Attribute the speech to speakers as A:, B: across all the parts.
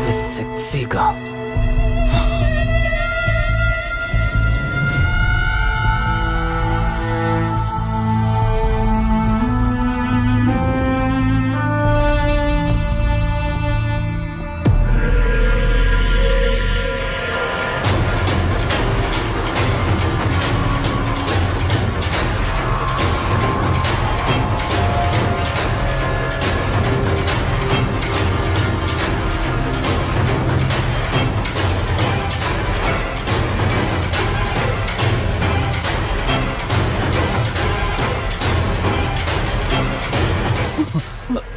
A: భలే సెక్సీగా.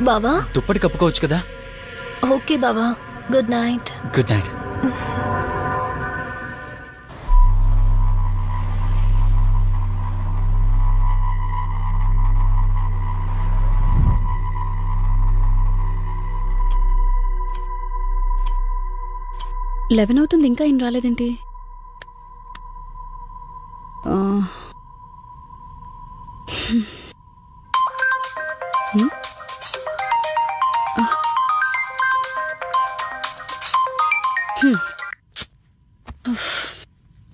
B: బావా
A: దుప్పటి కప్పుకోవచ్చు కదా.
B: ఓకే బావా, good night.
A: Good night.
C: Eleven అవుతుంది, ఇంకా ఏం రాలేదేంటి?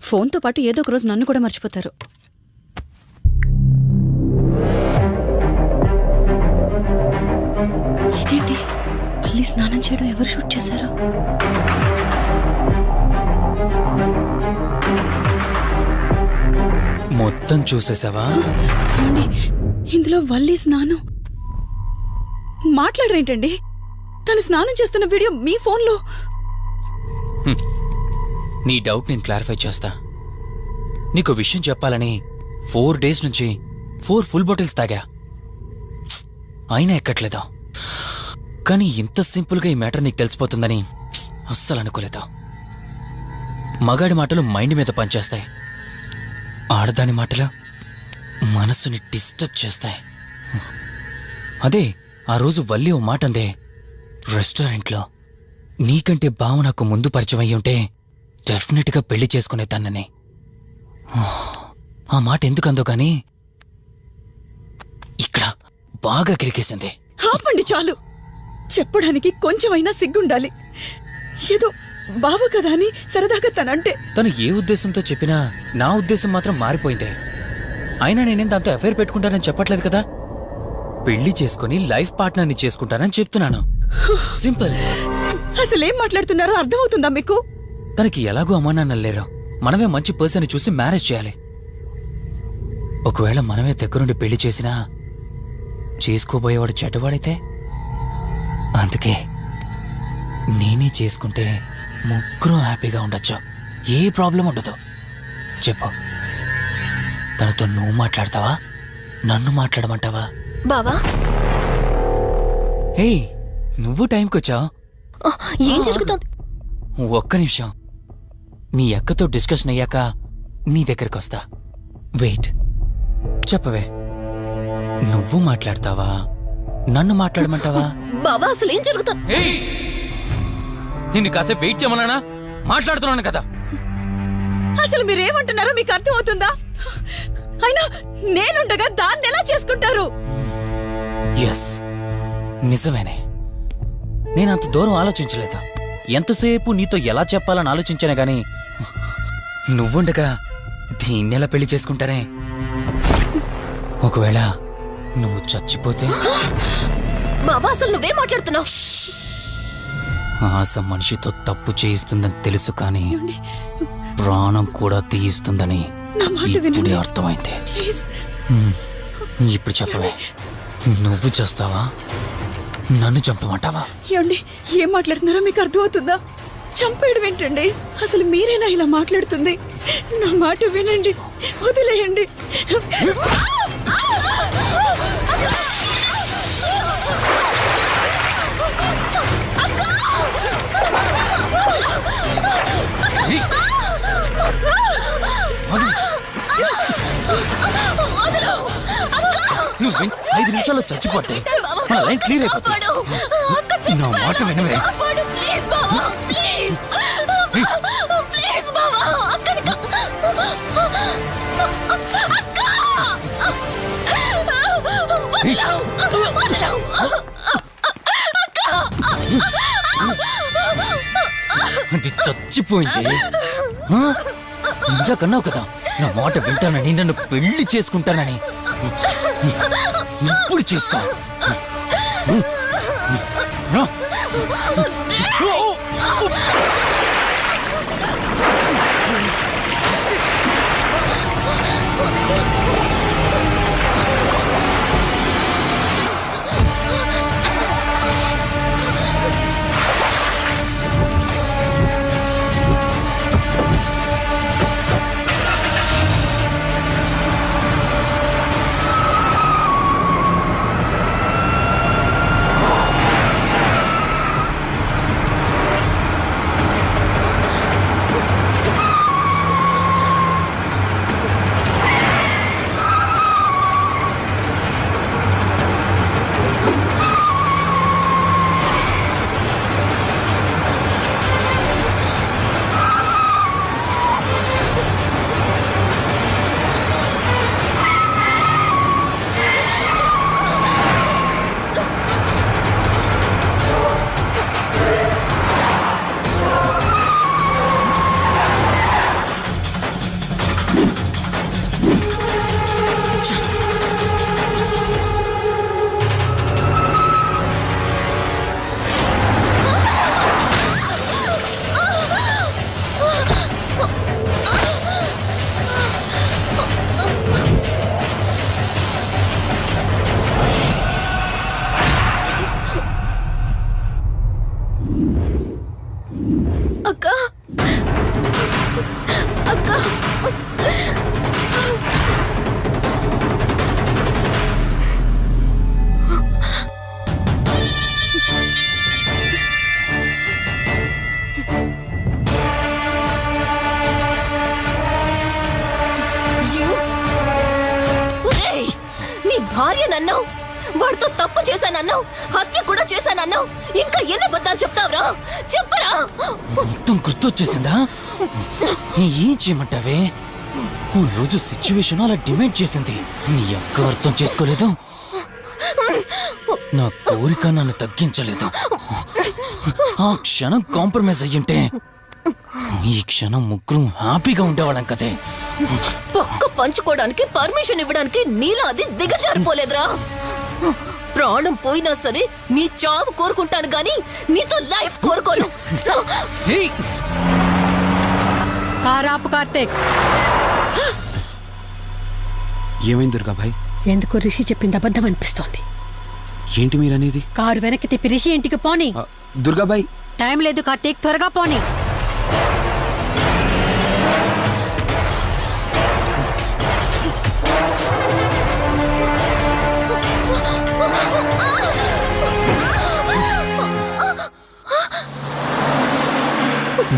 C: ఫోన్తో పాటు ఏదో ఒక రోజు నన్ను కూడా మర్చిపోతారు. ఇదేంటి, మళ్ళీ స్నానం చేయడం ఎవరు షూట్ చేశారు?
A: మొత్తం చూసేసావా?
C: ఏమండి, ఇందులో వల్లి స్నానం మాట్లాడరేంటండి? తను స్నానం చేస్తున్న వీడియో మీ ఫోన్లో.
A: నీ డౌట్ నేను క్లారిఫై చేస్తా. నీకు విషయం చెప్పాలని 4 days నుంచి 4 full bottles తాగా, అయినా ఎక్కట్లేదు. కానీ ఇంత సింపుల్గా ఈ మ్యాటర్ నీకు తెలిసిపోతుందని అస్సలు అనుకోలేదు. మగాడి మాటలు మైండ్ మీద పనిచేస్తాయి, ఆడదాని మాటలు మనస్సుని డిస్టర్బ్ చేస్తాయి. అదే ఆ రోజు వల్లి ఓ మాట అందే రెస్టారెంట్లో, నీకంటే బావ నాకు ముందు పరిచయం అయ్యి ఉంటే డెఫినెట్గా పెళ్లి చేసుకునేదాన్నని. ఆ మాట ఎందుకందో కానీ ఇక్కడ బాగా కిరికేసింది.
C: ఆపండి చాలు, చెప్పడానికి కొంచెమైనా సిగ్గుండాలి. ఏదో బావ కదా అని సరదాగా తనంటే.
A: తను ఏ ఉద్దేశంతో చెప్పినా నా ఉద్దేశం మాత్రం మారిపోయిందే. అయినా నేనేం దాంతో అఫైర్ పెట్టుకుంటానని చెప్పట్లేదు కదా, పెళ్లి చేసుకుని లైఫ్ పార్ట్నర్ని చేసుకుంటానని చెప్తున్నాను. సింపుల్.
C: అసలేం మాట్లాడుతున్నారో అర్థమవుతుందా మీకు?
A: తనకి ఎలాగో అమ్మానాన్నలు లేరు, మనమే మంచి పర్సన్ చూసి మ్యారేజ్ చేయాలి. ఒకవేళ మనమే దగ్గరుండి పెళ్లి చేసినా చేసుకోబోయేవాడు చెడ్డవాడైతే, అందుకే నేనే చేసుకుంటే ముగ్గురు హ్యాపీగా ఉండొచ్చు, ఏ ప్రాబ్లం ఉండదు. చెప్పు, తనతో నువ్వు మాట్లాడతావా, నన్ను మాట్లాడమంటావా?
B: బావా
A: హే, నువ్వు టైంకొచ్చావు.
B: ఏం జరుగుతుంది?
A: ఒక్క నిమిషం, మీ అక్కతో డిస్కషన్ అయ్యాక నీ దగ్గరికి వస్తా. వెయిట్, చెప్పవే, నువ్వు మాట్లాడతావా, నన్ను మాట్లాడమంటావా?
B: బావా అసలు ఏం జరుగుతుంది?
A: నిన్ను కాసేపు వెయిట్ చేయమన్నానా? మాట్లాడుతున్నాను కదా.
C: అసలు మీరేమంటున్నారో మీకు అర్థమవుతుందా? అయినా నేనుండగా దాన్ని ఎలా చేసుకుంటారు?
A: ఎస్, నిజమేనే. నేనంత దూరం ఆలోచించలేదు. ఎంతసేపు నీతో ఎలా చెప్పాలని ఆలోచించానే గాని, నువ్వుండగా దీన్నెలా పెళ్లి చేసుకుంటానే? ఒకవేళ నువ్వు చచ్చిపోతే?
B: బావా అసలు నువ్వే మాట్లాడుతున్నావు?
A: ఆశ మనిషితో తప్పు చేయిస్తుందని తెలుసు, కానీ ప్రాణం కూడా తీయిస్తుందని ఇప్పుడే అర్థమైంది. ఇప్పుడు చెప్పవే, నువ్వు చేస్తావా, నన్ను చంపమంటావా?
C: ఏమండి, ఏం మాట్లాడుతున్నారో మీకు అర్థమవుతుందా? చంపేయడం ఏంటండి? అసలు మీరేనా ఇలా మాట్లాడుతుంది? నా మాట వినండి, వదిలేయండి.
A: నువ్వు 5 నిమిషాల్లో చచ్చిపోతే మన లైన్ క్లియర్ అయిపోతుంది. నా మాట వినవే.
B: అక్క
A: ఏమైపోయింది ఆ? ఇందాకన్నావు కదా నా మాట వింటానని, నన్ను పెళ్లి చేసుకుంటానని. ఇప్పుడు చేసుకో. రా.
B: అక్క అక్క నీ భార్య నన్నావు, వాడితో తప్పు చేశానన్నావు, హత్య కూడా చేశానన్నావు. ఇంకా ఎన్ని అబద్ధాలు చెప్తావురా? చెప్పరా?
A: మొత్తం గుర్తొచ్చేసిందా? ఏం చేయమంటావే? ఓ రోజు సిచ్యువేషన్ అలా డిమాండ్ చేసింది. నీ అక్క అర్థం చేసుకోలేదు. నా కోరిక నన్ను తగ్గించలేదు. ఆ క్షణం కాంప్రమైజ్ అయ్యుంటే ఈ క్షణం ముగ్గురు హ్యాపీగా ఉండేవాళ్ళం కదే.
B: పక్క పంచుకోవడానికి పర్మిషన్ ఇవ్వడానికి నీలా అది దిగజారిపోలేదురా. ప్రాణం పోయినా సరే నీ చావు కోరుకుంటాను గాని నీతో లైఫ్ కోరుకోను.
A: ఏయ్!
D: కారాపు కార్తీక్,
E: ఏమైంది దుర్గాభాయ్?
D: ఎందుకో రిషి చెప్పింది అబద్ధం అనిపిస్తోంది.
E: ఏంటి మీరనేది?
D: కారు వెనక్కి తిప్పి రిషి ఇంటికి పోని.
E: దుర్గాభాయ్,
D: టైం లేదు కార్తీక్, త్వరగా పోని.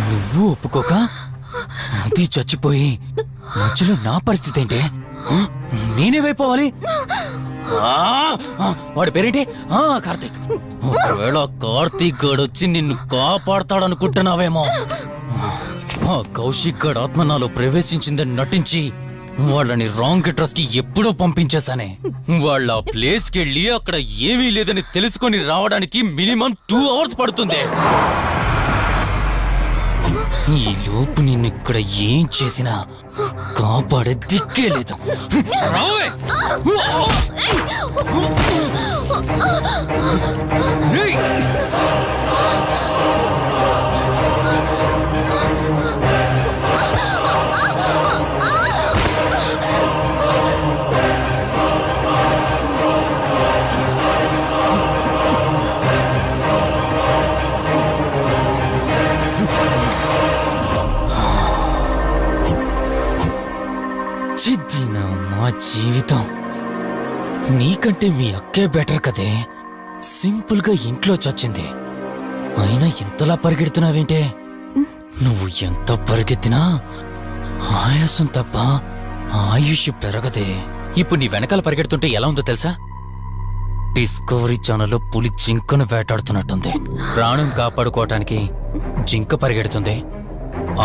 A: నువ్వు ఒప్పుకోక అది చచ్చిపోయి మధ్యలో నా పరిస్థితి ఏంటి? నేనేమైపోవాలి? వాడి పేరేంటి? కార్తీక్. ఒకవేళ కార్తీక్ గడు వచ్చి నిన్ను కాపాడతాడనుకుంటున్నావేమో. కౌశిక్ గడ్ ఆత్మ నాలో ప్రవేశించిందని నటించి వాళ్ళని రాంగ్ అడ్రస్ కి ఎప్పుడో పంపించేశానే. వాళ్ళ ప్లేస్ కి వెళ్ళి అక్కడ ఏమీ లేదని తెలుసుకొని రావడానికి మినిమం 2 hours పడుతుంది. ఈ లోపు నిన్నిక్కడ ఏం చేసినా కాపాడే దిక్కే లేదు. రావే! ఏయ్! చిద్దినా మా జీవితం. నీకంటే మీ అక్కే బెటర్ కదే. సింపుల్ గా ఇంట్లో చచ్చింది. అయినా ఎంతలా పరిగెడుతున్నావేంటే? నువ్వు ఎంత పరిగెత్తినా ఆయాసం తప్ప ఆయుష్ పెరగదే. ఇప్పుడు నీ వెనకాల పరిగెడుతుంటే ఎలా ఉందో తెలుసా? డిస్కవరీ ఛానల్లో పులి జింకను వేటాడుతున్నట్టుంది. ప్రాణం కాపాడుకోవటానికి జింక పరిగెడుతుంది,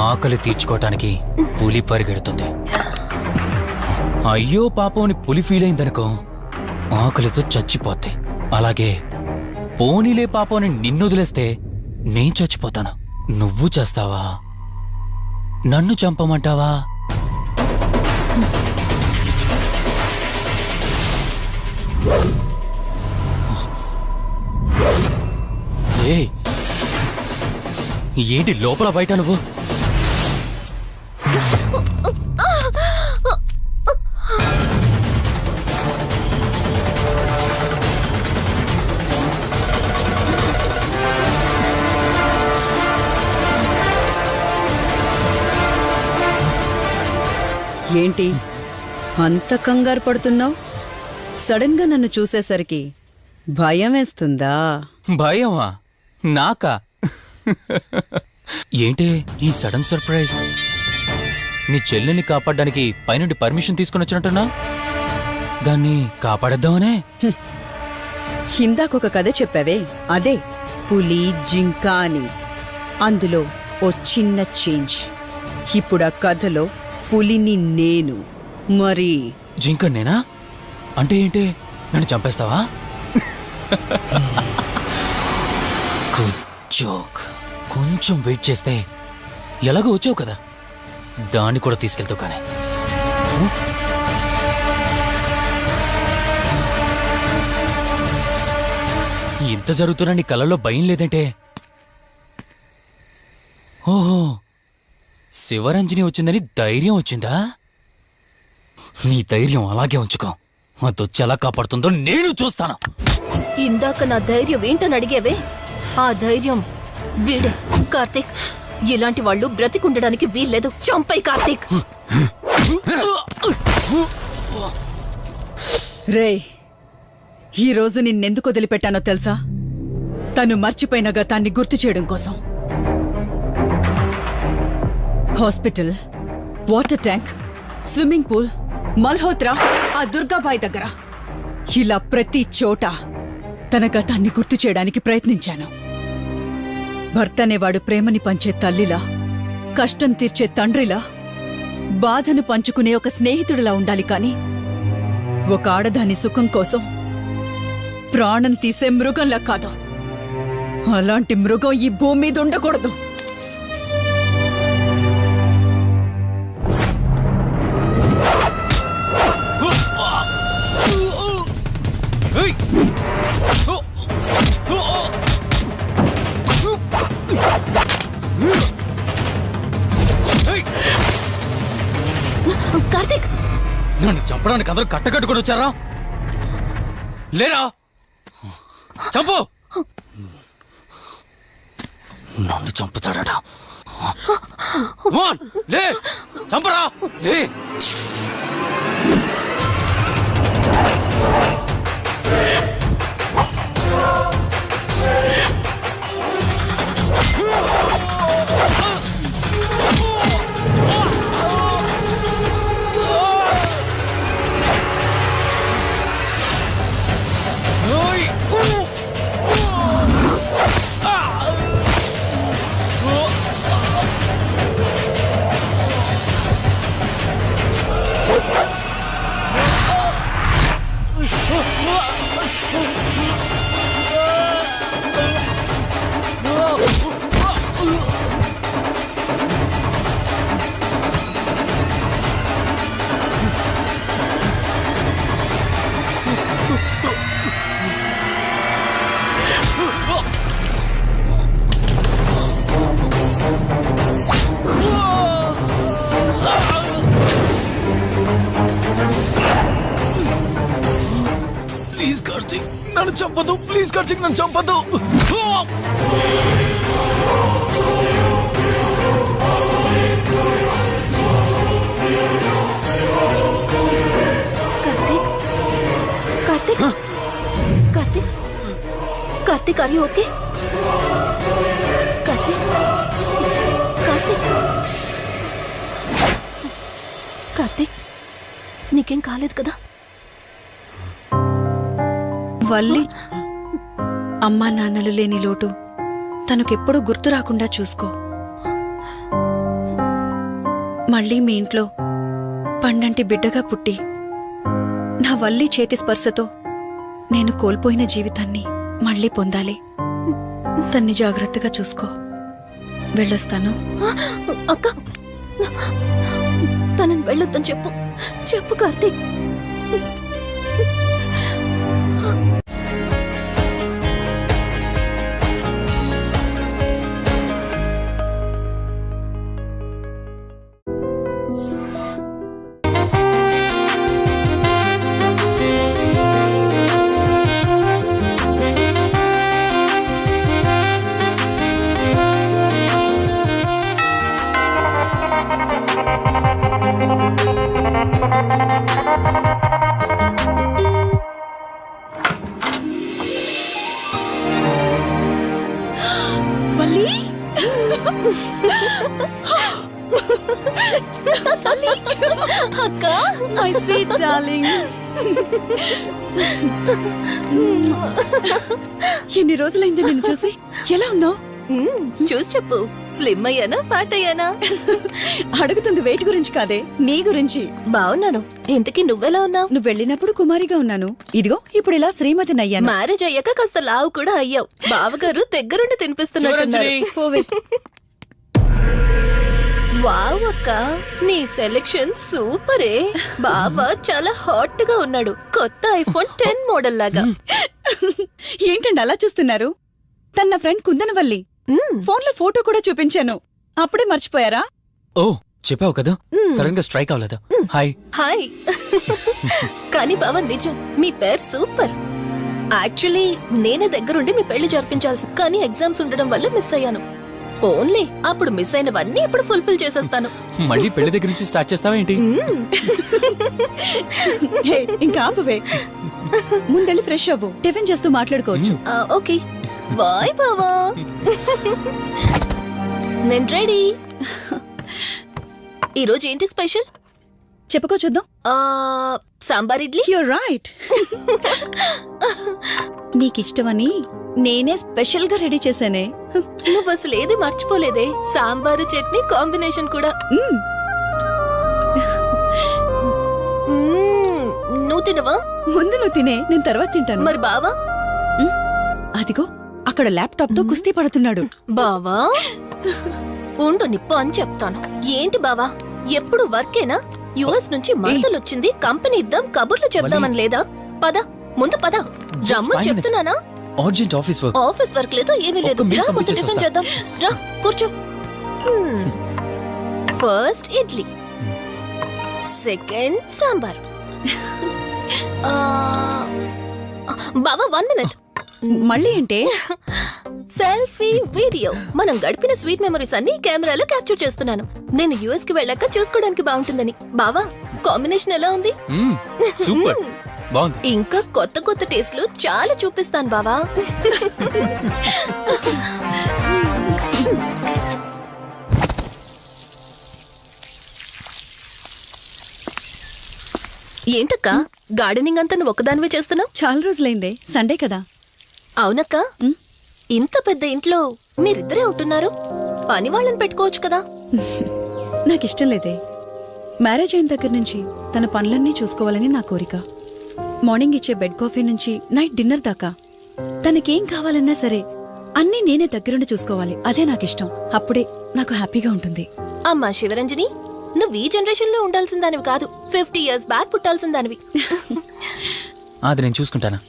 A: ఆకలి తీర్చుకోవటానికి పులి పరిగెడుతుంది. అయ్యో పాపం అని పులి ఫీల్ అయిందనుకో, ఆకలితో చచ్చిపోద్ది. అలాగే పోనీలే పాపం అని నిన్ను వదిలేస్తే నేను చచ్చిపోతాను. నువ్వు చేస్తావా? నన్ను చంపమంటావా? ఏయ్, ఏంటి లోపల బయట నువ్వు?
C: ఏంటి అంత కంగారు పడుతున్నావు? సడన్ గా నన్ను చూసేసరికి భయం వేస్తుందా?
A: భయమా? నాకా? ఏంటి ఈ సడన్ సర్ప్రైజ్? నీ చెల్లెల్ని కాపాడడానికి పైనుండి పర్మిషన్ తీసుకుని వచ్చినట్టున్నా? దాన్ని కాపాడేద్దామనే?
C: ఇందాకొక కథ చెప్పావే, అదే పులి జింక అని. అందులో ఓ చిన్న చేంజ్. ఇప్పుడు ఆ కథలో పులిని నేను. మరి
A: జింక నేనా? అంటే ఏంటి, నన్ను చంపేస్తావా? Good joke. కొంచెం వెయిట్ చేస్తే ఎలాగో వచ్చావు కదా, దాన్ని కూడా తీసుకెళ్తావు. కానీ ఇంత జరుగుతున్నా నీ కళ్ళలో భయం లేదంటే? ఓహో, శివరంజని వచ్చిందని ధైర్యం వచ్చిందా? నీ ధైర్యం అలాగే ఉంచుకో. అదొచ్చి ఎలా కాపాడుతుందో నేను చూస్తాను.
B: ఇందాక నా ధైర్యం ఏంటని అడిగేవే, ఆ ధైర్యం వీడే కార్తీక్. ఇలాంటి వాళ్ళు బ్రతికుండడానికి వీల్లేదు. చంపై కార్తీక్.
C: రే, ఈరోజు నిన్నెందుకు వదిలిపెట్టానో తెలుసా? తను మర్చిపోయిన గతాన్ని గుర్తు చేయడం కోసం. Hospital, water tank, swimming pool, Malhotra, ఆ దుర్గాబాయ్ దగ్గర, ఇలా ప్రతి చోట తన గతాన్ని గుర్తు చేయడానికి ప్రయత్నించాను. భర్తనేవాడు ప్రేమని పంచే తల్లిలా, కష్టం తీర్చే తండ్రిలా, బాధను పంచుకునే ఒక స్నేహితుడిలా ఉండాలి. కాని ఒక ఆడదాని సుఖం కోసం ప్రాణం తీసే మృగంలా కాదు. అలాంటి మృగం ఈ భూమి మీద ఉండకూడదు.
B: కార్తీక్,
A: నన్ను చంపడానికి అందరూ కట్టకట్టుకుని వచ్చారా? లేరా? చంపు! నన్ను చంపుతాడట. లే, చంపరా, లే. ప్లీజ్ కార్తీక్, నన్ను చంపదు. ప్లీజ్ కార్తీక్, నన్ను చంపదు.
B: Karthik, Karthik, Karthik, Karthik, are you okay? Karthik, Karthik, Karthik, నీకేం కాలేదు కదా?
C: వల్లి, అమ్మా నాన్నలు లేని లోటు తనకెప్పుడూ గుర్తు రాకుండా చూసుకో. మళ్ళీ మీ ఇంట్లో పండంటి బిడ్డగా పుట్టి నా వల్లి చేతి స్పర్శతో నేను కోల్పోయిన జీవితాన్ని మళ్ళీ పొందాలి. తన్ని జాగ్రత్తగా చూసుకో. వెళ్ళొస్తాను.
B: అక్క, వెళ్ళొద్దని చెప్పు. చెప్పు కార్తీక్.
C: వల్లి
B: అక్క,
C: మై స్వీట్ డార్లింగ్. ఎన్ని రోజులైంది నిన్ను చూసి. ఎలా ఉన్నావు?
B: చూసి చెప్పు. స్లిమ్ అయ్యానా, ఫ్యాట్ అయ్యానా?
C: అడుగుతుంది వెయిట్ గురించి కాదే, నీ గురించి.
B: బాగున్నాను. ఇంతకీ నువ్వెలా ఉన్నావు?
C: నువ్వు వెళ్ళినప్పుడు కుమారిగా ఉన్నాను, ఇదిగో ఇప్పుడు ఇలా శ్రీమతిని అయ్యాను.
B: మ్యారేజ్ అయ్యాక కాస్త లావు కూడా అయ్యావు. బావగారు దగ్గరుండి తినిపిస్తున్నట్టున్నారు.
C: పోవే.
B: వావ్ అక్క, నీ సెలెక్షన్ సూపరే. బావ చాలా హాట్ గా ఉన్నాడు, కొత్త ఐఫోన్ 10 మోడల్ లాగా.
C: ఏంటండి అలా చూస్తున్నారు? తన నా ఫ్రెండ్ కుందనవల్లి. ఫోన్ లో ఫోటో కూడా చూపించాను, అప్పుడే మర్చిపోయారా?
A: ఓ చెప్పావు కదా, సడన్ గా స్ట్రైక్ అవ్వలేదు. హాయ్.
B: హాయ్. కానీ బావ నిజం, మీ పేరు సూపర్. యాక్చువల్లీ నేనే దగ్గరుండి మీ పెళ్లి జరిపించాల్సి, కానీ ఎగ్జామ్స్ ఉండడం వల్ల మిస్ అయ్యాను. ఓన్లీ అప్పుడు మిస్ అయినవన్నీ ఇప్పుడు ఫుల్ఫిల్ చేసేస్తాను.
A: మళ్ళీ పెళ్లి దగ్గర నుంచి స్టార్ట్ చేస్తావా ఏంటి?
C: హే, ఇంకా ఆపువే. ముందెళ్ళి ఫ్రెష్ అవ్వు, టిఫిన్ చేస్తూ మాట్లాడుకోవచ్చు.
B: ఓకే బాయ్ బావా. నేను రెడీ. ఈరోజు ఏంటి స్పెషల్?
C: చెప్పుకో చూద్దాం.
B: సాంబార్ ఇడ్లీ.
C: You're right. నీకిష్టమని నేనే స్పెషల్ గా రెడీ చేశానే.
B: నువ్వు అసలు ఏది మర్చిపోలేదే, సాంబారు చట్నీ కాంబినేషన్ కూడా. నువ్వు తినవా?
C: ముందు నువ్వు తినే, నేను తర్వాత తింటాను.
B: మరి బావా?
C: అదిగో అక్కడ ల్యాప్టాప్ తో కుస్తీ పడుతున్నాడు.
B: బావా ఉండు, నిప్పు అని చెప్తాను. ఏంటి బావా, ఎప్పుడు వర్కేనా? యుఎస్ నుంచి మరదలు వచ్చింది, కంపెనీ ఇద్దాం, కబుర్లు చెప్దామని లేదా? పద ముందు పద. రమ్ము చెప్తున్నానా?
A: Urgent office work.
B: Office work లేదు, ఏమీ లేదు.
A: ఒక్క
B: రా
A: మీట్
B: ముందు టిఫిన్ చేద్దాం. రా కూర్చో. First idli, second sambar. బావా 1 మినిట్.
C: మళ్ళీ అంటే
B: సెల్ఫీ వీడియో. మనం గడిపిన స్వీట్ మెమరీస్ అన్ని కెమెరాలో క్యాప్చర్ చేస్తున్నాను. నేను యుఎస్ కి వెళ్ళాక చూసుకోవడానికి బాగుంటుందని. బావా కాంబినేషన్ ఎలా ఉంది?
A: సూపర్ బాగుంది.
B: ఇంకా కొత్త కొత్త టేస్ట్లు చాలా చూపిస్తాను బావా. ఏంటక్క, గార్డెనింగ్ అంతా నువ్వు ఒక్కదానివే చేస్తున్నావు?
C: చాలా రోజులైందే, సండే కదా.
B: అవునక్క, ఇంత పెద్ద ఇంట్లో మీరిద్దరే ఉంటున్నారు, పని వాళ్ళని పెట్టుకోవచ్చు కదా.
C: నాకిష్టం లేదే. మ్యారేజ్ అయిన దగ్గర నుంచి తన పనులన్నీ చూసుకోవాలని నా కోరిక. మార్నింగ్ ఇచ్చే బెడ్ కాఫీ నుంచి నైట్ డిన్నర్ దాకా తనకేం కావాలన్నా సరే అన్నీ నేనే దగ్గరుండి చూసుకోవాలి. అదే నాకిష్టం. అప్పుడే నాకు హ్యాపీగా ఉంటుంది.
B: అమ్మా శివరంజని, నువ్వు ఈ జనరేషన్ లో ఉండాల్సిన దానివి కాదు, 50 years బ్యాక్ పుట్టాల్సిన దానివి.
A: అది నేను చూసుకుంటానా?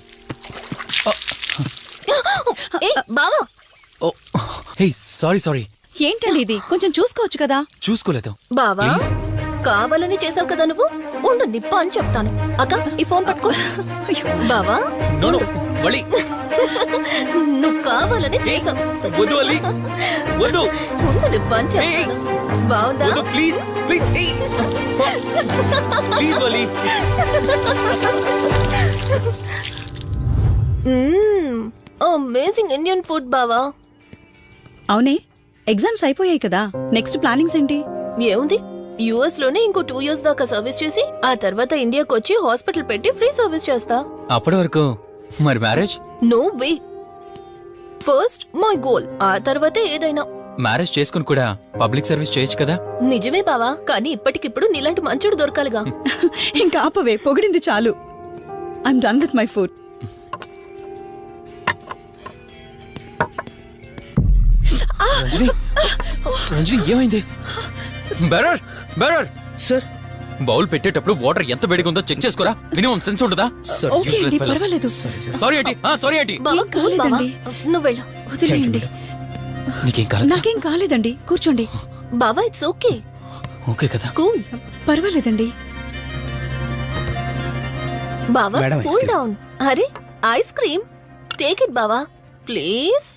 B: బావా.
A: ఓ హే, సారీ.
C: ఏంటండి ఇది, కొంచెం చూసుకోవచ్చు కదా.
A: చూసుకోలేదు.
B: బావా
A: Please.
B: కావాలని చేసావు కదా నువ్వు. ఉండు నిప్ప అని చెప్తాను. అక్క ఈ ఫోన్ పట్టుకో. బావా
A: No, no,
B: ఉండు.
A: వలి.
B: నువ్వు కావాలని చేసావు.
A: వద్దు వలి. వద్దు.
B: ఉండు నిప్ప అని చెప్తాను. బావుందా?
A: వద్దు ప్లీజ్. ప్లీజ్. ప్లీజ్ వలి.
B: అమేజింగ్ ఇండియన్ ఫుడ్ బావా.
C: అవునే, ఎగ్జామ్స్ అయిపోయాయి కదా, నెక్స్ట్ ప్లానింగ్స్ ఏంటి?
B: ఏముంది, యుఎస్ లోనే ఇంకో 2 years దాకా సర్వీస్ చేసి ఆ తర్వాత ఇండియాకి వచ్చి హాస్పిటల్ పెట్టి ఫ్రీ సర్వీస్ చేస్తా.
A: అప్పటి వరకు మరి marriage?
B: No way. First my goal, ఆ తర్వాతే ఏదైనా.
A: మ్యారేజ్ చేసుకుని కూడా పబ్లిక్ సర్వీస్ చేయొచ్చు కదా.
B: నిజమే బావా, కానీ ఇప్పటికిప్పుడు నీలాంటి మంచుడు దొరకాలిగా.
C: ఇంకా ఆపవే, పొగిడింది చాలు. I'm done with my food.
A: Ranjani ఏమైంది? బెరర్
E: సార్
A: బౌల్ పెట్టేటప్పుడు వాటర్ ఎంత వేడిగా ఉందో చెక్ చేసుకోరా. మినిమం సెన్స్ ఉంటుందా?
C: ఓకే అండి, పర్వాలేదు.
A: సారీ ఏంటి సారీ ఏంటి
B: బావా
C: ఏం
B: కూల్ బావా
C: కాలేదండి.
B: నువ్వు వెళ్ళు.
C: వదిలేయండి.
A: నీకేం కాలేదు
C: నాకేం కాలేదండి, కూర్చోండి.
B: బావా ఇట్స్ ఓకే
A: ఓకే కదా?
B: కూల్.
C: పర్వాలేదండి.
B: బావా
E: Madam, ice
B: cool
E: cream.
B: Down. అరే ఐస్ క్రీమ్ టేక్ ఇట్ బావా ప్లీజ్.